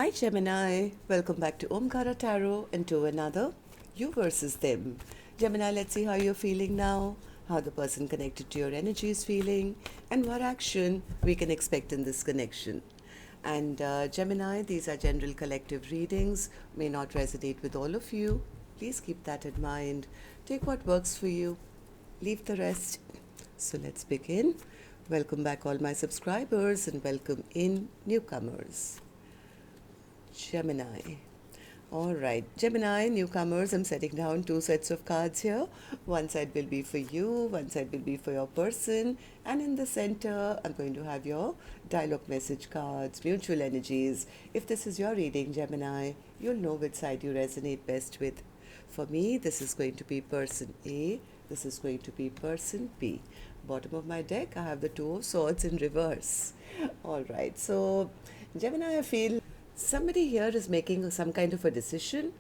Hi Gemini, welcome back to Omkaratarot and to another You versus Them. Gemini, let's see how you're feeling now, how the person connected to your energy is feeling, and what action we can expect in this connection. And Gemini, these are general collective readings, may not resonate with all of you. Please keep that in mind. Take what works for you, leave the rest. So let's begin. Welcome back all my subscribers and welcome in newcomers. Gemini. All right, Gemini, newcomers, I'm setting down two sets of cards here. One side will be for you, one side will be for your person, and in the center, I'm going to have your dialogue message cards, mutual energies. If this is your reading, Gemini, you'll know which side you resonate best with. For me, this is going to be person A, this is going to be person B. Bottom of my deck, I have the Two of Swords in reverse. All right, so Gemini, I feel somebody here is making some kind of a decision.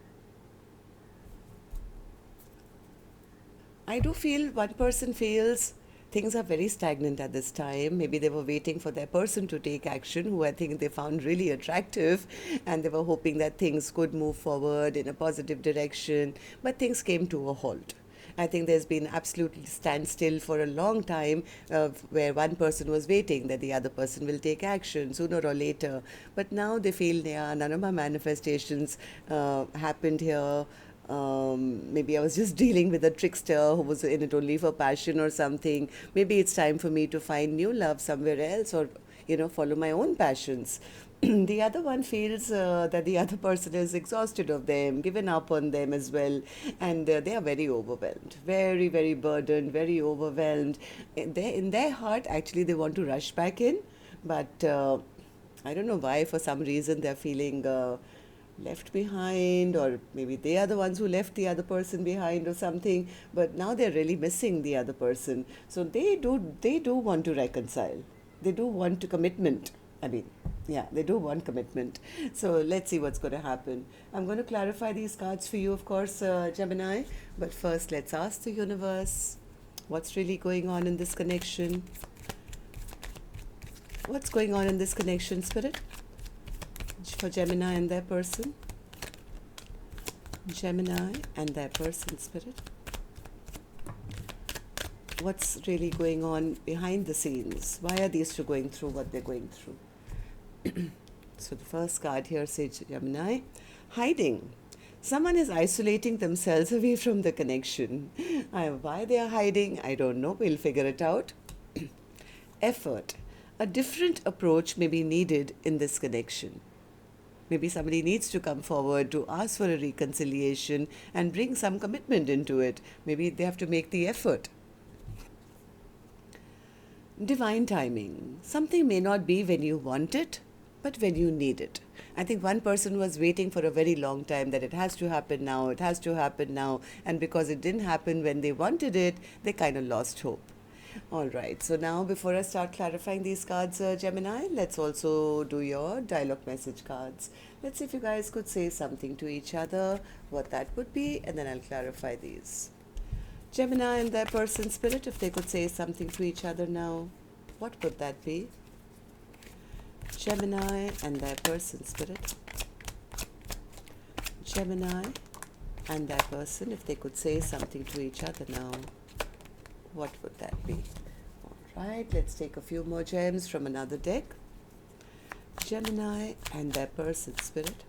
I do feel one person feels things are very stagnant at this time. Maybe they were waiting for their person to take action, who I think they found really attractive, and they were hoping that things could move forward in a positive direction, but things came to a halt. I think there's been absolutely standstill for a long time, where one person was waiting that the other person will take action sooner or later. But now they feel, yeah, none of my manifestations happened here. Maybe I was just dealing with a trickster who was in it only for passion or something. Maybe it's time for me to find new love somewhere else, or follow my own passions. The other one feels that the other person is exhausted of them, given up on them as well, and they are very overwhelmed, very, very burdened, very overwhelmed. In their heart, actually, they want to rush back in, but I don't know why. For some reason, they're feeling left behind, or maybe they are the ones who left the other person behind or something, but now they're really missing the other person. So they do want to reconcile. They do want to commitment. They do want commitment. So let's see what's going to happen. I'm going to clarify these cards for you, of course, Gemini. But first, let's ask the universe, what's really going on in this connection? What's going on in this connection, Spirit? For Gemini and their person. Gemini and their person, Spirit. What's really going on behind the scenes? Why are these two going through what they're going through? So the first card here says, Gemini, hiding. Someone is isolating themselves away from the connection. Why they are hiding, I don't know. We'll figure it out. Effort. A different approach may be needed in this connection. Maybe somebody needs to come forward to ask for a reconciliation and bring some commitment into it. Maybe they have to make the effort. Divine timing. Something may not be when you want it, but when you need it. I think one person was waiting for a very long time that it has to happen now, it has to happen now. And because it didn't happen when they wanted it, they kind of lost hope. All right, so now before I start clarifying these cards, Gemini, let's also do your dialogue message cards. Let's see if you guys could say something to each other, what that would be, and then I'll clarify these. Gemini and their person, Spirit, if they could say something to each other now, what would that be? Gemini and their person, Spirit. Gemini and their person, if they could say something to each other now, what would that be? All right, let's take a few more gems from another deck. Gemini and their person, Spirit.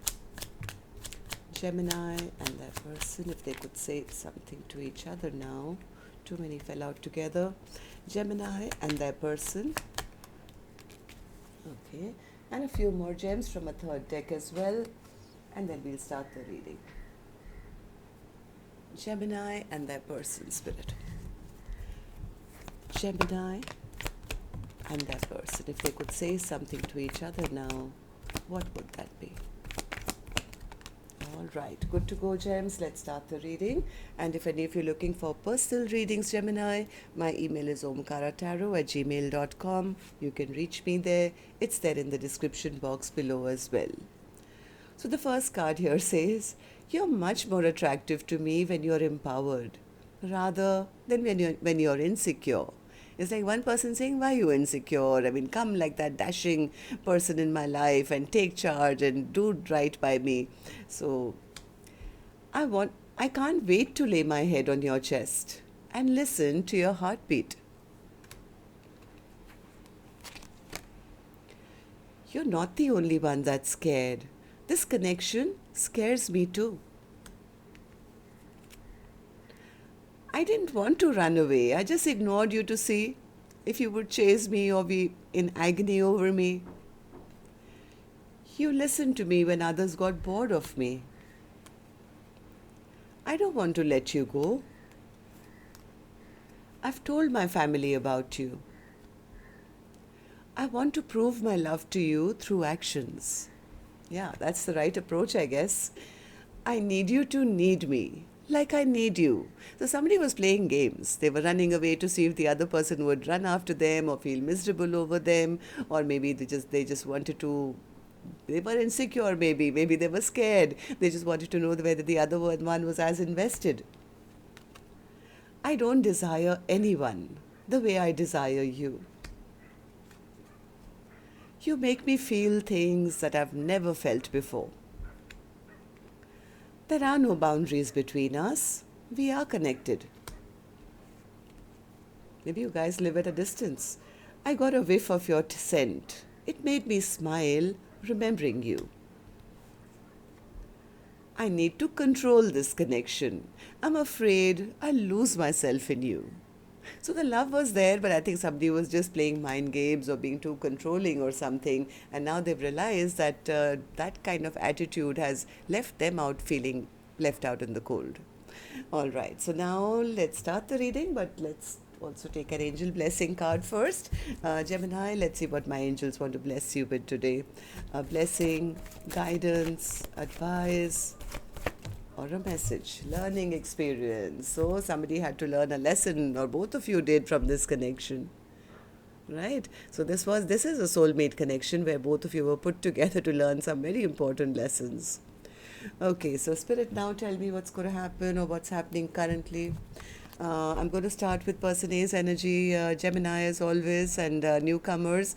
Gemini and their person, if they could say something to each other now. Too many fell out together. Gemini and their person. Okay, and a few more gems from a third deck as well, and then we'll start the reading. Gemini and their person, Spirit. Gemini and their person, if they could say something to each other now, what would that be? All right, good to go, gems. Let's start the reading. And if any of you are looking for personal readings, Gemini, my email is omkaratarot@gmail.com. You can reach me there. It's there in the description box below as well. So the first card here says, you're much more attractive to me when you're empowered, rather than when you're insecure. It's like one person saying, why are you insecure? I mean, come like that dashing person in my life and take charge and do right by me. So I can't wait to lay my head on your chest and listen to your heartbeat. You're not the only one that's scared. This connection scares me too. I didn't want to run away. I just ignored you to see if you would chase me or be in agony over me. You listened to me when others got bored of me. I don't want to let you go. I've told my family about you. I want to prove my love to you through actions. Yeah, that's the right approach, I guess. I need you to need me, like I need you. So somebody was playing games. They were running away to see if the other person would run after them or feel miserable over them, or maybe they just wanted to. They were insecure, maybe they were scared. They just wanted to know whether the other one was as invested. I don't desire anyone the way I desire you. You make me feel things that I've never felt before. There are no boundaries between us. We are connected. Maybe you guys live at a distance. I got a whiff of your scent. It made me smile, remembering you. I need to control this connection. I'm afraid I'll lose myself in you. So the love was there, but I think somebody was just playing mind games or being too controlling or something. And now they've realized that that kind of attitude has left them out feeling left out in the cold. All right, so now let's start the reading, but let's also take an angel blessing card first. Gemini, let's see what my angels want to bless you with today. Blessing, guidance, advice, or a message, learning experience. So somebody had to learn a lesson, or both of you did, from this connection, right? So this is a soulmate connection where both of you were put together to learn some very important lessons. Okay, so Spirit, now tell me what's going to happen or what's happening currently. I'm going to start with person A's energy, Gemini as always, and newcomers.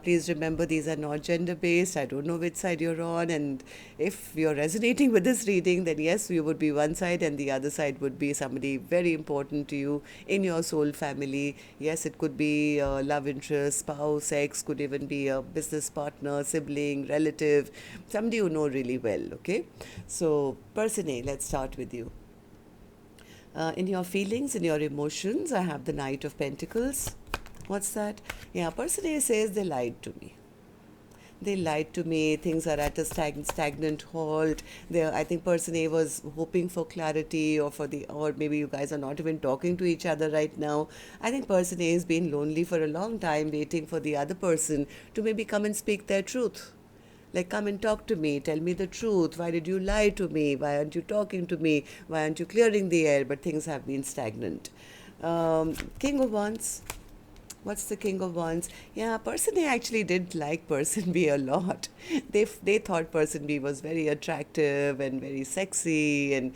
Please remember, these are not gender based. I don't know which side you're on, and if you're resonating with this reading, then yes, you would be one side, and the other side would be somebody very important to you in your soul family. Yes, it could be love interest, spouse, ex, could even be a business partner, sibling, relative, somebody you know really well. Okay, so person A, let's start with you. In your feelings, in your emotions, I have the Knight of Pentacles. What's that? Yeah, person A says they lied to me. They lied to me. Things are at a stagnant halt. I think person A was hoping for clarity, or maybe you guys are not even talking to each other right now. I think person A has been lonely for a long time, waiting for the other person to maybe come and speak their truth. Like, come and talk to me, tell me the truth. Why did you lie to me? Why aren't you talking to me? Why aren't you clearing the air? But things have been stagnant. King of Wands. What's the King of Wands? Yeah, person A actually did like person B a lot. They thought person B was very attractive and very sexy, and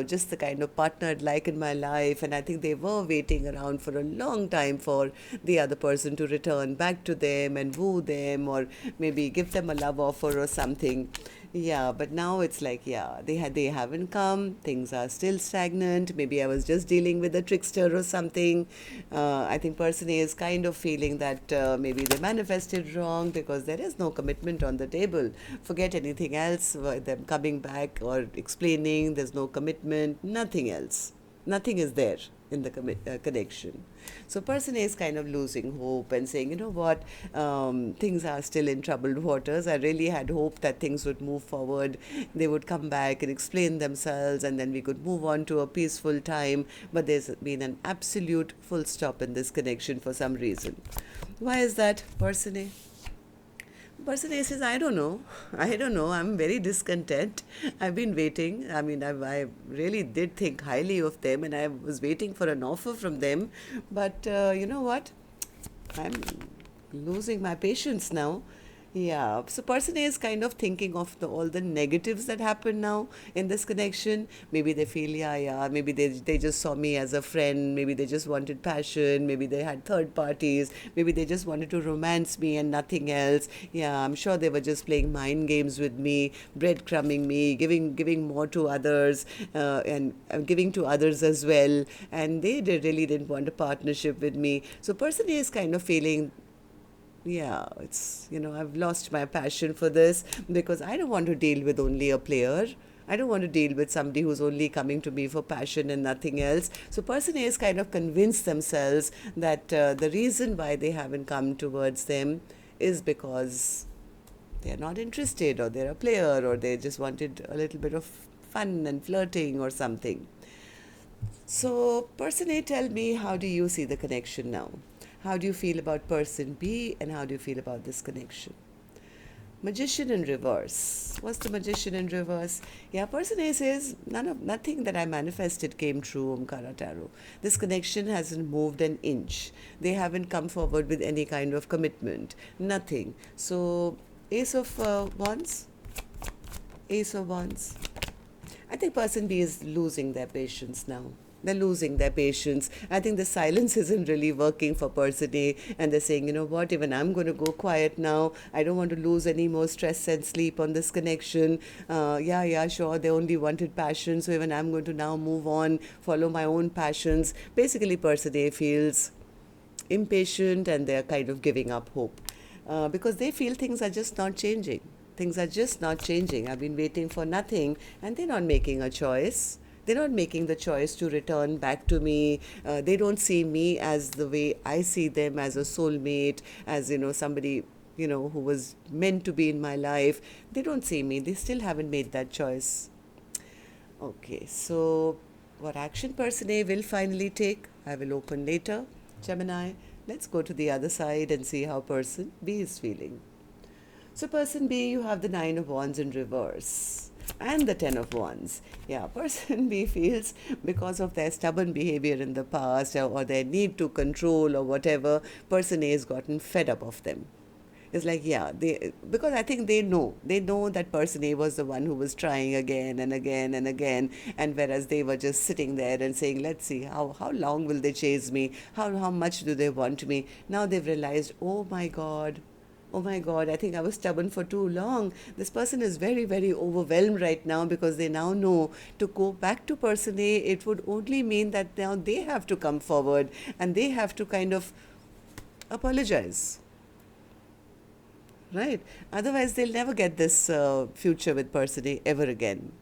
just the kind of partner I'd like in my life. And I think they were waiting around for a long time for the other person to return back to them and woo them, or maybe give them a love offer or something. Yeah, but now it's like, they haven't come. Things are still stagnant. Maybe I was just dealing with a trickster or something. I think person A is kind of feeling that maybe they manifested wrong, because there is no commitment on the table. Forget anything else, them coming back or explaining. There's no commitment, nothing else. Nothing is there in the connection. So person A is kind of losing hope and saying, you know what, things are still in troubled waters. I really had hoped that things would move forward. They would come back and explain themselves, and then we could move on to a peaceful time. But there's been an absolute full stop in this connection for some reason. Why is that, person A? Person A says, I don't know. I'm very discontent. I've been waiting. I mean, I really did think highly of them, and I was waiting for an offer from them. But you know what? I'm losing my patience now. Yeah, so person A is kind of thinking of all the negatives that happen now in this connection. Maybe they feel, yeah, maybe they just saw me as a friend. Maybe they just wanted passion. Maybe they had third parties. Maybe they just wanted to romance me and nothing else. Yeah, I'm sure they were just playing mind games with me, breadcrumbing me, giving more to others, and giving to others as well. And they really didn't want a partnership with me. So person A is kind of feeling, yeah, it's, I've lost my passion for this because I don't want to deal with only a player. I don't want to deal with somebody who's only coming to me for passion and nothing else. So person A is kind of convinced themselves that the reason why they haven't come towards them is because they're not interested, or they're a player, or they just wanted a little bit of fun and flirting or something. So, person A, tell me, how do you see the connection now? How do you feel about person B, and how do you feel about this connection? Magician in reverse. What's the magician in reverse? Yeah, person A says nothing that I manifested came true, Omkaratarot. This connection hasn't moved an inch. They haven't come forward with any kind of commitment. Nothing. So, Ace of Wands. Ace of Wands. I think person B is losing their patience now. They're losing their patience. I think the silence isn't really working for person A, and they're saying, you know what, even I'm going to go quiet now. I don't want to lose any more stress and sleep on this connection. Yeah, sure, they only wanted passion, so even I'm going to now move on, follow my own passions. Basically, person A feels impatient, and they're kind of giving up hope because they feel things are just not changing. Things are just not changing. I've been waiting for nothing, and they're not making a choice. They're not making the choice to return back to me. They don't see me as the way I see them, as a soulmate, as, somebody, who was meant to be in my life. They don't see me. They still haven't made that choice. Okay, so what action person A will finally take, I will open later. Gemini, let's go to the other side and see how person B is feeling. So person B, you have the 9 of Wands in reverse and the 10 of Wands. Yeah, person B feels, because of their stubborn behavior in the past, or their need to control or whatever, person A has gotten fed up of them. It's like, yeah, because I think they know that person A was the one who was trying again and again and again, and whereas they were just sitting there and saying, let's see, how long will they chase me, how much do they want me. Now they've realized, oh my God, I think I was stubborn for too long. This person is very, very overwhelmed right now, because they now know to go back to person A, it would only mean that now they have to come forward and they have to kind of apologize. Right? Otherwise, they'll never get this future with person A ever again.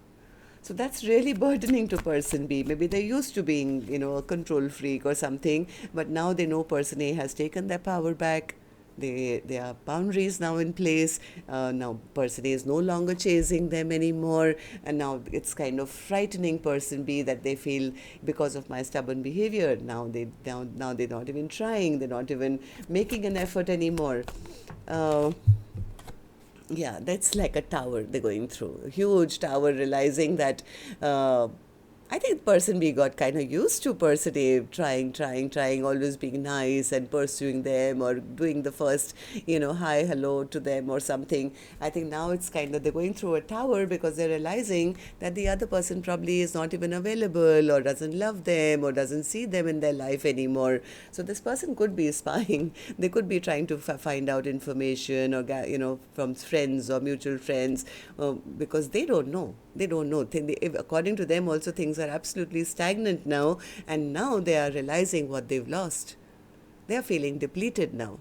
So that's really burdening to person B. Maybe they're used to being, a control freak or something, but now they know person A has taken their power back. There are boundaries now in place. Now person A is no longer chasing them anymore, and now it's kind of frightening person B, that they feel, because of my stubborn behavior, now they're not even trying. They're not even making an effort anymore. Uh, yeah, that's like a tower they're going through, a huge tower, realizing that I think person B got kind of used to person A trying, always being nice and pursuing them, or doing the first, hi, hello to them or something. I think now it's kind of, they're going through a tower, because they're realizing that the other person probably is not even available, or doesn't love them, or doesn't see them in their life anymore. So this person could be spying. They could be trying to find out information, or, from friends or mutual friends, because they don't know. According to them also, things are absolutely stagnant now, and now they are realizing what they've lost. They are feeling depleted now.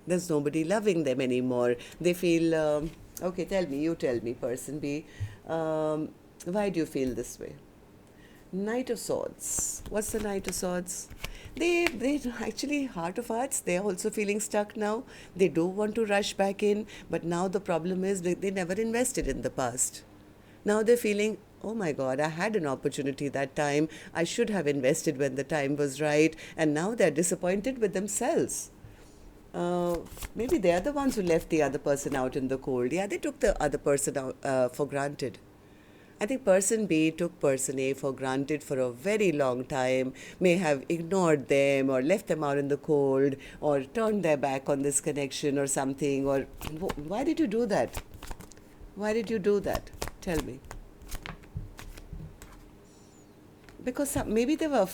There's nobody loving them anymore. They feel, okay, you tell me, person B, why do you feel this way? Knight of Swords. What's the Knight of Swords? They actually, heart of hearts, they're also feeling stuck now. They do want to rush back in, but now the problem is they never invested in the past. Now they're feeling, oh my God, I had an opportunity that time. I should have invested when the time was right. And now they're disappointed with themselves. Maybe they're the ones who left the other person out in the cold. Yeah, they took the other person out, for granted. I think person B took person A for granted for a very long time, may have ignored them or left them out in the cold or turned their back on this connection or something. Or why did you do that? Why did you do that? Tell me. Because maybe there were,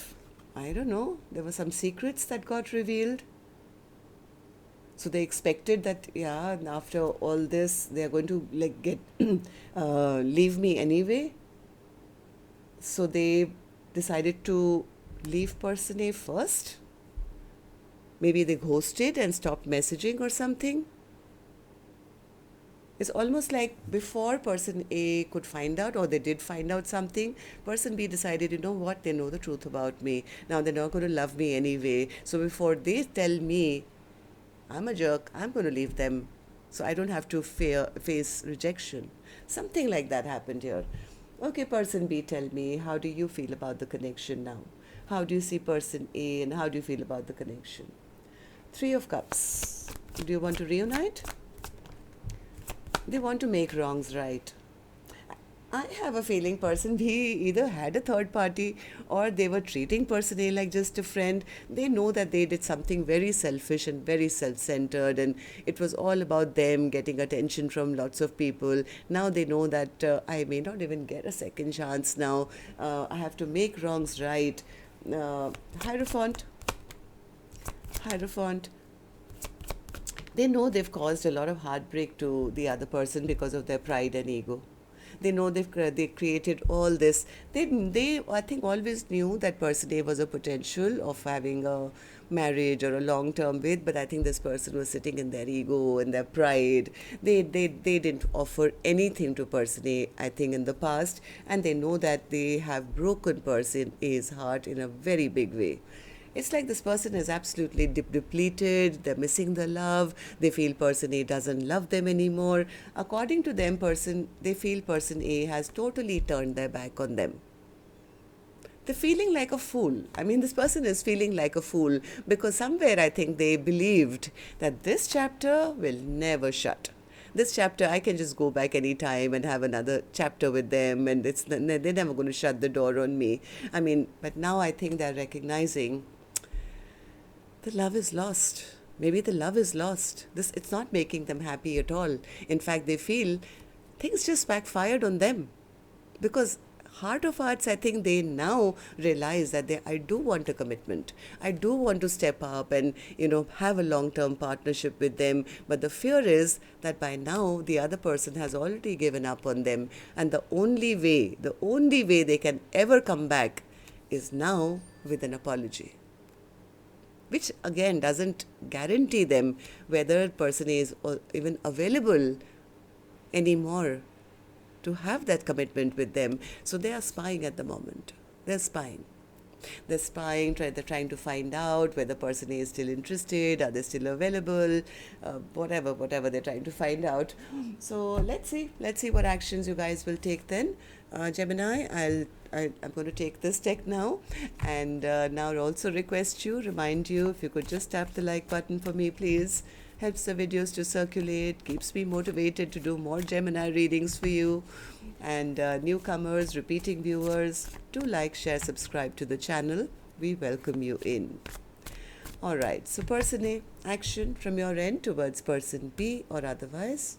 I don't know, there were some secrets that got revealed. So they expected that, yeah, after all this, they are going to like get leave me anyway. So they decided to leave person A first. Maybe they ghosted and stopped messaging or something. It's almost like before person A could find out, or they did find out something, person B decided, you know what, they know the truth about me. Now they're not going to love me anyway. So before they tell me I'm a jerk, I'm going to leave them so I don't have to face rejection. Something like that happened here. Okay, person B, tell me, how do you feel about the connection now? How do you see person A and how do you feel about the connection? Three of Cups. Do you want to reunite? They want to make wrongs right. I have a feeling person B either had a third party or they were treating person A like just a friend. They know that they did something very selfish and very self-centered, and it was all about them getting attention from lots of people. Now they know that I may not even get a second chance now. I have to make wrongs right. Hierophant. They know they've caused a lot of heartbreak to the other person because of their pride and ego. They know they created all this. They I think always knew that person A was a potential of having a marriage or a long term with, but I think this person was sitting in their ego and their pride. They didn't offer anything to person A, I think, in the past, and they know that they have broken person A's heart in a very big way. It's like this person is absolutely depleted, they're missing the love, they feel person A doesn't love them anymore. According to them, they feel person A has totally turned their back on them. They're feeling like a fool. I mean, this person is feeling like a fool because somewhere I think they believed that this chapter will never shut. This chapter, I can just go back anytime and have another chapter with them, and they're never going to shut the door on me. I mean, but now I think they're recognizing the love is lost. Maybe the love is lost. It's not making them happy at all. In fact, they feel things just backfired on them. Because heart of hearts, I think they now realize that I do want a commitment. I do want to step up and, have a long-term partnership with them. But the fear is that by now the other person has already given up on them. And the only way they can ever come back is now with an apology, which again doesn't guarantee them whether person is even available anymore to have that commitment with them. So they are spying at the moment. They're spying, they're trying to find out whether person A is still interested, are they still available, whatever they're trying to find out. So let's see what actions you guys will take then. Gemini, I'm going to take this deck now, and now also remind you, if you could just tap the like button for me, please. Helps the videos to circulate, keeps me motivated to do more Gemini readings for you. And newcomers, repeating viewers, do like, share, subscribe to the channel. We welcome you in. All right, so person A, action from your end towards person B or otherwise.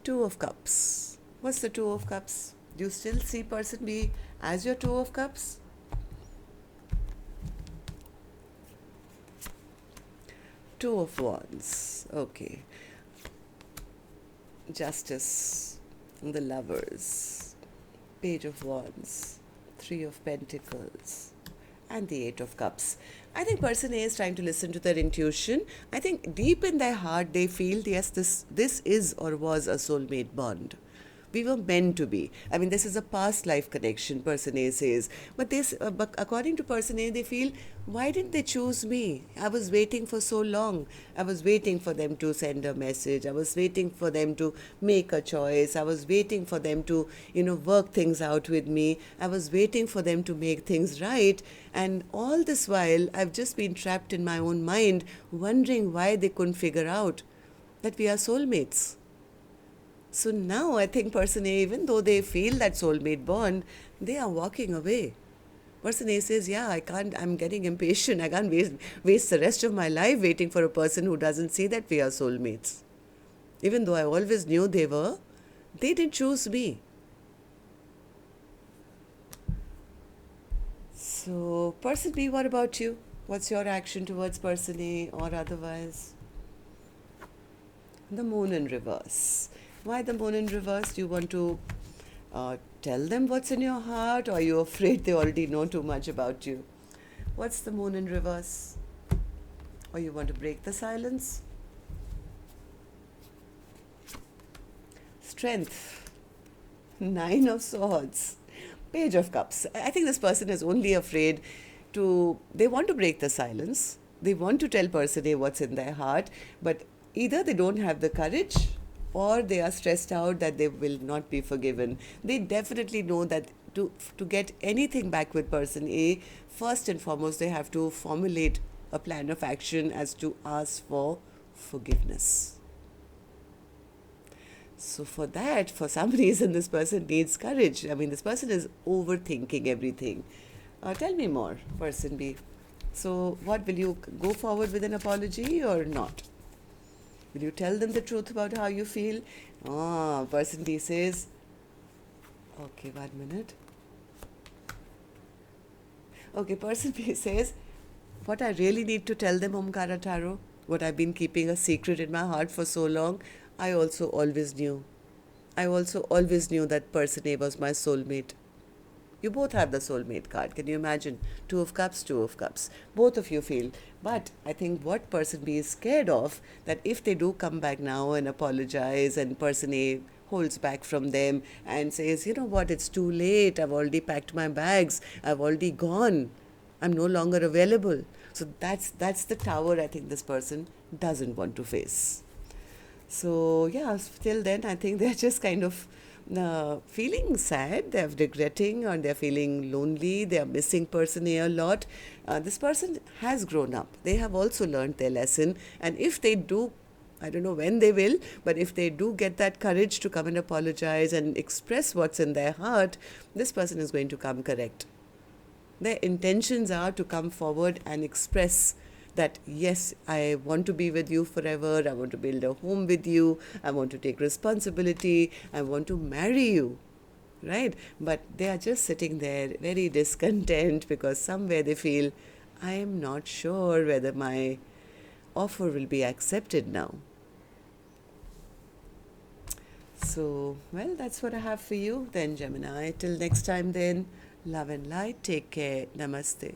Two of Cups. What's the Two of Cups? Do you still see person B as your Two of Cups? Two of Wands. Okay. Justice. The Lovers. Page of Wands. Three of Pentacles. And the Eight of Cups. I think person A is trying to listen to their intuition. I think deep in their heart they feel, yes, this is or was a soulmate bond. We were meant to be. I mean, this is a past life connection, person A says. But according to person A, they feel, why didn't they choose me? I was waiting for so long. I was waiting for them to send a message. I was waiting for them to make a choice. I was waiting for them to, work things out with me. I was waiting for them to make things right. And all this while, I've just been trapped in my own mind, wondering why they couldn't figure out that we are soulmates. So now I think person A, even though they feel that soulmate bond, they are walking away. Person A says, yeah, I can't, I'm getting impatient. I can't waste the rest of my life waiting for a person who doesn't see that we are soulmates. Even though I always knew they were, they didn't choose me. So, person B, what about you? What's your action towards person A or otherwise? The moon in reverse. Why the moon in reverse? Do you want to tell them what's in your heart, or are you afraid they already know too much about you? What's the moon in reverse? Or you want to break the silence? Strength. Nine of Swords. Page of Cups. I think this person is only afraid they want to break the silence. They want to tell person A what's in their heart, but either they don't have the courage or they are stressed out that they will not be forgiven. They definitely know that to get anything back with person A, first and foremost, they have to formulate a plan of action as to ask for forgiveness. So for that, for some reason, this person needs courage. I mean, this person is overthinking everything. Tell me more, person B. So what, will you go forward with an apology or not? Will you tell them the truth about how you feel? Person B says, okay, 1 minute. Okay, person B says, what I really need to tell them, Omkaratarot, what I've been keeping a secret in my heart for so long, I also always knew. I also always knew that person A was my soulmate. You both have the soulmate card. Can you imagine? Two of Cups, Two of Cups. Both of you feel. But I think what person B is scared of, that if they do come back now and apologize and person A holds back from them and says, you know what, it's too late. I've already packed my bags. I've already gone. I'm no longer available. So that's the tower I think this person doesn't want to face. So yeah, till then I think they're just kind of feeling sad, they're regretting, or they're feeling lonely, they're missing person A a lot. This person has grown up. They have also learned their lesson, and if they do, I don't know when they will, but if they do get that courage to come and apologize and express what's in their heart, this person is going to come correct. Their intentions are to come forward and express that, yes, I want to be with you forever, I want to build a home with you, I want to take responsibility, I want to marry you, right? But they are just sitting there very discontent because somewhere they feel, I am not sure whether my offer will be accepted now. So, well, that's what I have for you then, Gemini. Till next time then, love and light. Take care. Namaste.